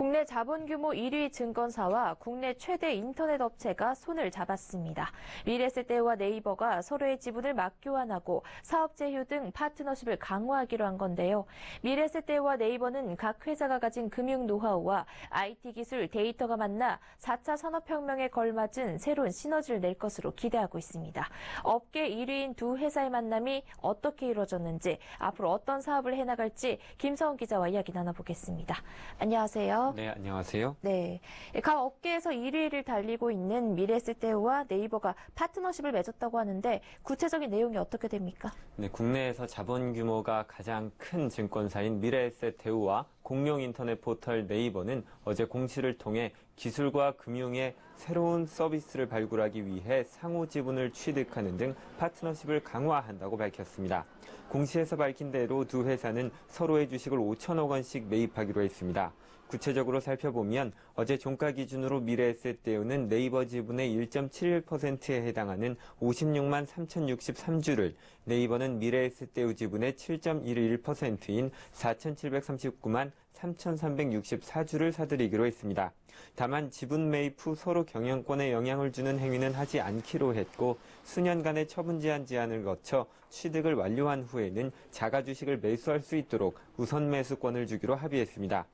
국내 자본 규모 1위 증권사와 국내 최대 인터넷 업체가 손을 잡았습니다. 미래에셋대우와 네이버가 서로의 지분을 맞교환하고 사업 제휴 등 파트너십을 강화하기로 한 건데요. 미래에셋대우와 네이버는 각 회사가 가진 금융 노하우와 IT 기술, 데이터가 만나 4차 산업혁명에 걸맞은 새로운 시너지를 낼 것으로 기대하고 있습니다. 업계 1위인 두 회사의 만남이 어떻게 이루어졌는지, 앞으로 어떤 사업을 해나갈지 김서훈 기자와 이야기 나눠보겠습니다. 안녕하세요. 네, 안녕하세요. 네, 각 업계에서 1위를 달리고 있는 미래에셋대우와 네이버가 파트너십을 맺었다고 하는데 구체적인 내용이 어떻게 됩니까? 네, 국내에서 자본 규모가 가장 큰 증권사인 미래에셋대우와 공룡 인터넷 포털 네이버는 어제 공시를 통해 기술과 금융의 새로운 서비스를 발굴하기 위해 상호 지분을 취득하는 등 파트너십을 강화한다고 밝혔습니다. 공시에서 밝힌 대로 두 회사는 서로의 주식을 5천억 원씩 매입하기로 했습니다. 구체적으로 살펴보면 어제 종가 기준으로 미래에셋대우는 네이버 지분의 1.71%에 해당하는 56만 3,063주를, 네이버는 미래에셋대우 지분의 7.11%인 4,739만 3,364주를 사들이기로 했습니다. 다만 지분 매입 후 서로 경영권에 영향을 주는 행위는 하지 않기로 했고, 수년간의 처분 제한 제한을 거쳐 취득을 완료한 후에는 자가 주식을 매수할 수 있도록 우선 매수권을 주기로 합의했습니다.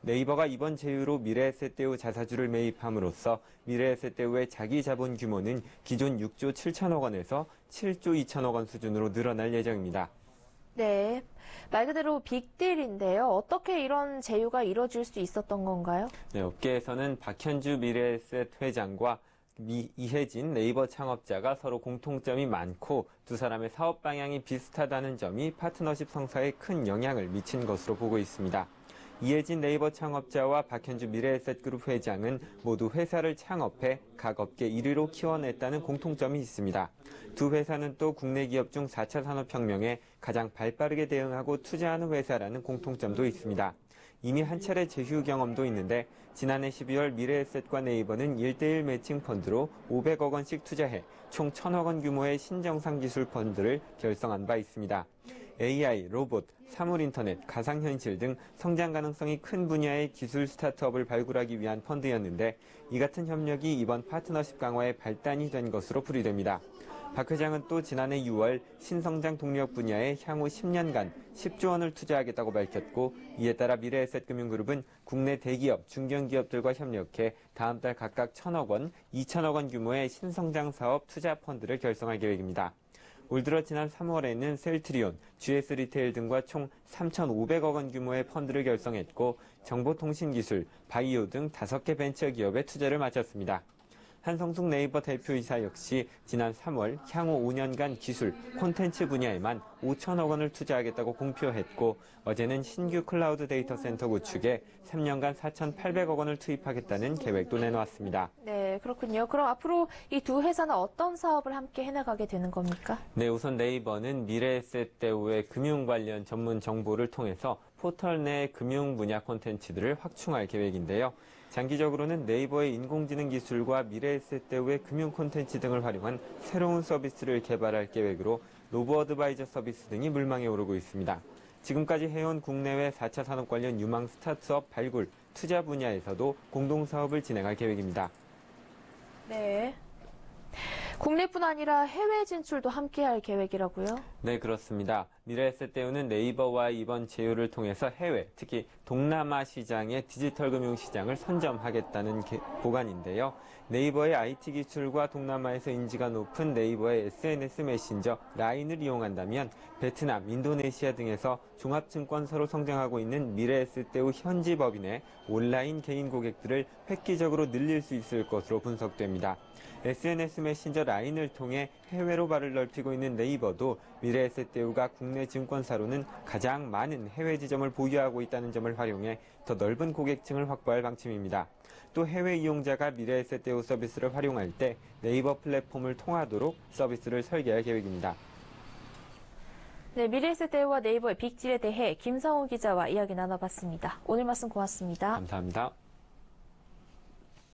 네이버가 이번 제휴로 미래에셋대우 자사주를 매입함으로써 미래에셋대우의 자기 자본 규모는 기존 6조 7천억 원에서 7조 2천억 원 수준으로 늘어날 예정입니다. 네, 말 그대로 빅딜인데요. 어떻게 이런 제휴가 이뤄질 수 있었던 건가요? 네, 업계에서는 박현주 미래에셋 회장과 이혜진 네이버 창업자가 서로 공통점이 많고 두 사람의 사업 방향이 비슷하다는 점이 파트너십 성사에 큰 영향을 미친 것으로 보고 있습니다. 이혜진 네이버 창업자와 박현주 미래에셋그룹 회장은 모두 회사를 창업해 각 업계 1위로 키워냈다는 공통점이 있습니다. 두 회사는 또 국내 기업 중 4차 산업혁명에 가장 발빠르게 대응하고 투자하는 회사라는 공통점도 있습니다. 이미 한 차례 제휴 경험도 있는데 지난해 12월 미래에셋과 네이버는 1:1 매칭 펀드로 500억 원씩 투자해 총 1,000억 원 규모의 신정상 기술 펀드를 결성한 바 있습니다. AI, 로봇, 사물인터넷, 가상현실 등 성장 가능성이 큰 분야의 기술 스타트업을 발굴하기 위한 펀드였는데 이 같은 협력이 이번 파트너십 강화의 발단이 된 것으로 풀이됩니다. 박 회장은 또 지난해 6월 신성장 동력 분야에 향후 10년간 10조 원을 투자하겠다고 밝혔고, 이에 따라 미래에셋금융그룹은 국내 대기업, 중견기업들과 협력해 다음 달 각각 1,000억 원, 2,000억 원 규모의 신성장 사업 투자 펀드를 결성할 계획입니다. 올 들어 지난 3월에는 셀트리온, GS 리테일 등과 총 3,500억 원 규모의 펀드를 결성했고, 정보통신기술, 바이오 등 5개 벤처기업에 투자를 마쳤습니다. 한성숙 네이버 대표이사 역시 지난 3월 향후 5년간 기술, 콘텐츠 분야에만 5천억 원을 투자하겠다고 공표했고, 어제는 신규 클라우드 데이터 센터 구축에 3년간 4,800억 원을 투입하겠다는 계획도 내놓았습니다. 네, 그렇군요. 그럼 앞으로 이 두 회사는 어떤 사업을 함께 해나가게 되는 겁니까? 네, 우선 네이버는 미래에셋대우의 금융 관련 전문 정보를 통해서 포털 내 금융 분야 콘텐츠들을 확충할 계획인데요. 장기적으로는 네이버의 인공지능 기술과 미래에셋대우의 금융 콘텐츠 등을 활용한 새로운 서비스를 개발할 계획으로 로보어드바이저 서비스 등이 물망에 오르고 있습니다. 지금까지 해온 국내외 4차 산업 관련 유망 스타트업 발굴, 투자 분야에서도 공동사업을 진행할 계획입니다. 네. 국내뿐 아니라 해외 진출도 함께할 계획이라고요? 네, 그렇습니다. 미래에셋대우는 네이버와 이번 제휴를 통해서 해외, 특히 동남아 시장의 디지털 금융 시장을 선점하겠다는 보관인데요. 네이버의 IT 기술과 동남아에서 인지가 높은 네이버의 SNS 메신저 라인을 이용한다면 베트남, 인도네시아 등에서 종합증권사로 성장하고 있는 미래에셋대우 현지 법인의 온라인 개인 고객들을 획기적으로 늘릴 수 있을 것으로 분석됩니다. SNS 메신저 라인을 통해 해외로 발을 넓히고 있는 네이버도 미래에셋대우가 국내 증권사로는 가장 많은 해외 지점을 보유하고 있다는 점을 활용해 더 넓은 고객층을 확보할 방침입니다. 또 해외 이용자가 미래에셋대우 서비스를 활용할 때 네이버 플랫폼을 통하도록 서비스를 설계할 계획입니다. 네, 미래에셋대우와 네이버의 빅딜에 대해 김성훈 기자와 이야기 나눠봤습니다. 오늘 말씀 고맙습니다. 감사합니다.